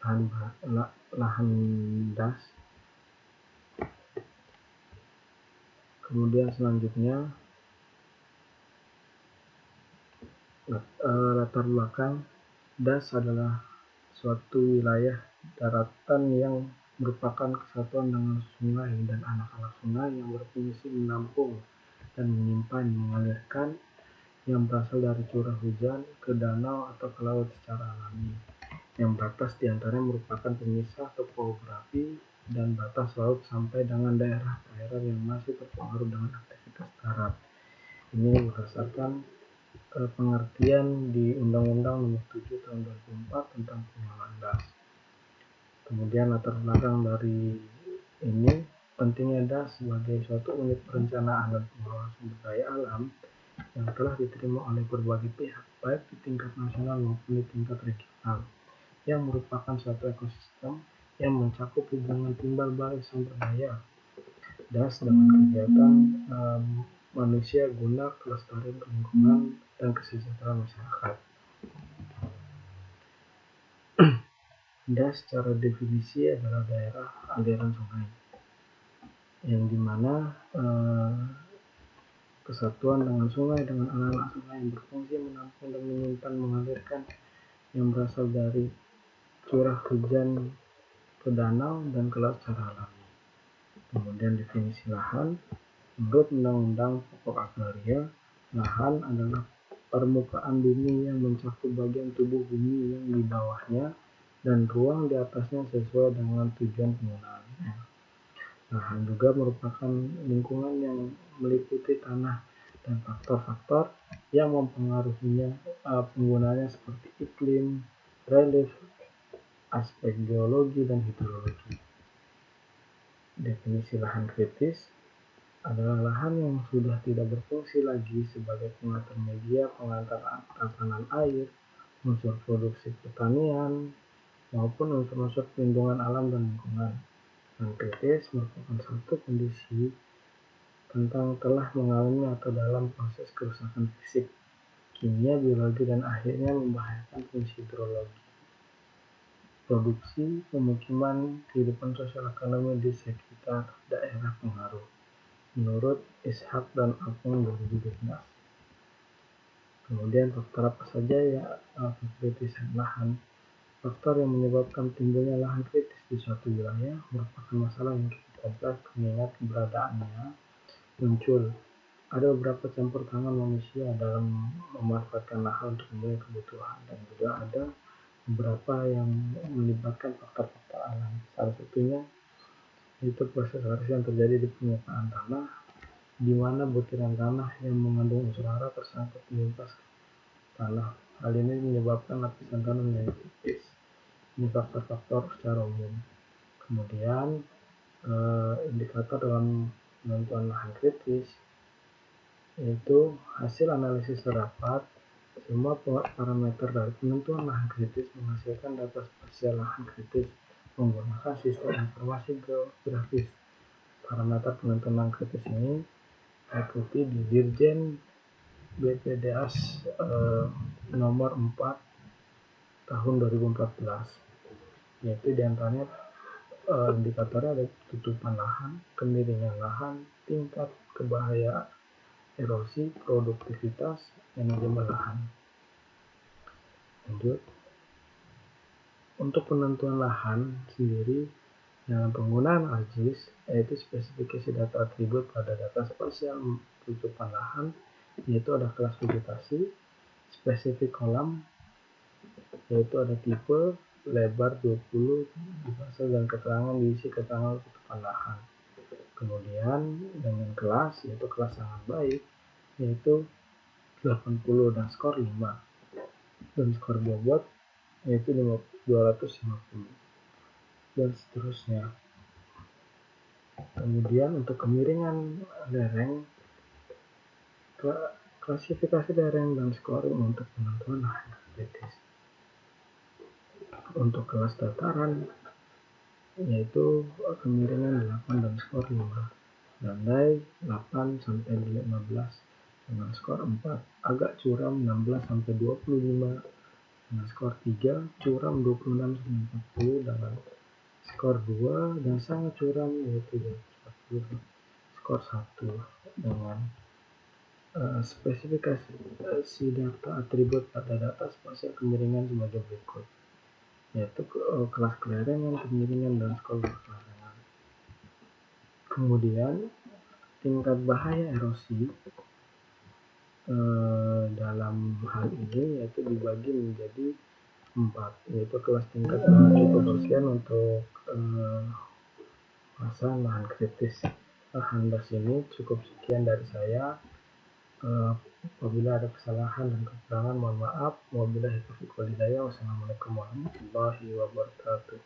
lahan das. Kemudian selanjutnya latar belakang das adalah suatu wilayah daratan yang merupakan kesatuan dengan sungai dan anak-anak sungai yang berfungsi menampung dan menyimpan mengalirkan yang berasal dari curah hujan ke danau atau ke laut secara alami. Yang batas diantaranya merupakan pemisah topografi dan batas laut sampai dengan daerah perairan yang masih terpengaruh dengan aktivitas darat. Ini berdasarkan pengertian di Undang-Undang Nomor 7 Tahun 2004 tentang pengelolaan das. Kemudian latar belakang dari ini, pentingnya das sebagai suatu unit perencanaan dan pengelolaan sumber daya alam yang telah diterima oleh berbagai pihak, baik di tingkat nasional maupun di tingkat regional, yang merupakan suatu ekosistem yang mencakup hubungan timbal balik sumber daya das dengan kegiatan manusia guna kelestarian lingkungan dan kesejahteraan masyarakat. Das secara definisi adalah daerah aliran sungai, yang dimana kesatuan dengan sungai dengan anak-anak sungai yang berfungsi menampung dan menyimpan mengalirkan yang berasal dari curah hujan ke danau dan ke laut secara alami. Kemudian definisi lahan, menurut Undang-Undang Pokok Agraria, lahan adalah permukaan bumi yang mencakup bagian tubuh bumi yang di bawahnya dan ruang di atasnya sesuai dengan tujuan penggunaannya. Lahan juga merupakan lingkungan yang meliputi tanah dan faktor-faktor yang mempengaruhinya penggunaannya seperti iklim, relief, aspek geologi, dan hidrologi. Definisi lahan kritis adalah lahan yang sudah tidak berfungsi lagi sebagai pengatur media pengantar tatanan air, unsur produksi pertanian, maupun unsur-unsur perlindungan alam dan lingkungan. Lahan kritis merupakan satu kondisi tentang telah mengalami atau dalam proses kerusakan fisik, kimia, biologi, dan akhirnya membahayakan fungsi hidrologi, produksi, pemukiman, kehidupan sosial ekonomi di sekitar daerah pengaruh, menurut Ishak dan Apung 2012. Kemudian faktor apa saja ya kekritisan lahan? Faktor yang menyebabkan timbulnya lahan kritis di suatu wilayah merupakan masalah yang cukup kompleks mengingat keberadaannya muncul. Ada beberapa campur tangan manusia dalam memanfaatkan lahan untuk memenuhi kebutuhan, dan juga ada beberapa yang melibatkan faktor-faktor alam. Salah satunya itu proses erosi yang terjadi di permukaan tanah, di mana butiran tanah yang mengandung unsur hara tersangkut melimpas tanah. Hal ini menyebabkan lapisan tanah menjadi tipis. Ini faktor-faktor secara umum. Kemudian indikator dalam penentuan lahan kritis yaitu hasil analisis terdapat semua parameter dari penentuan lahan kritis menghasilkan data spasial lahan kritis menggunakan sistem informasi geografis. Parameter penentuan lahan kritis ini diikuti di Dirjen BPDAS nomor 4 tahun 2014. Yaitu diantaranya indikatornya ada tutupan lahan, kemiringan lahan, tingkat kebahayaan erosi, produktivitas, manajemen lahan. Lanjut, untuk penentuan lahan sendiri dalam penggunaan ArcGIS, yaitu spesifikasi data atribut pada data spasial tutupan lahan, yaitu ada kelas vegetasi, spesifik kolam, yaitu ada tipe, lebar 20, bahasa dan keterangan diisi keterangan tutupan lahan. Kemudian dengan kelas, yaitu kelas sangat baik, yaitu 80 dan skor 5, dan skor bobot yaitu 250, dan seterusnya. Kemudian untuk kemiringan lereng, klasifikasi lereng dan scoring untuk penentuan lahan kritis. Untuk kelas dataran yaitu kemiringan 8 dan skor 5, landai 8 sampai 15 dengan skor 4, agak curam 16 sampai 25 dengan skor 3, curam 26/40 dengan skor 2, dan sangat curam yaitu 40 skor 1 dengan spesifikasi data atribut pada data spasial kemiringan sebagai berikut, yaitu kelas kelarangan, kemiringan, dan skor kelarangan. Kemudian tingkat bahaya erosi dalam hal ini yaitu dibagi menjadi 4, yaitu kelas tingkat kebersihan untuk masa lahan kritis. Alhamdulillah ini cukup sekian dari saya. Apabila ada kesalahan dan kekurangan mohon maaf. Wabillahi taufiq wal hidayah. Wassalamualaikum warahmatullahi wabarakatuh.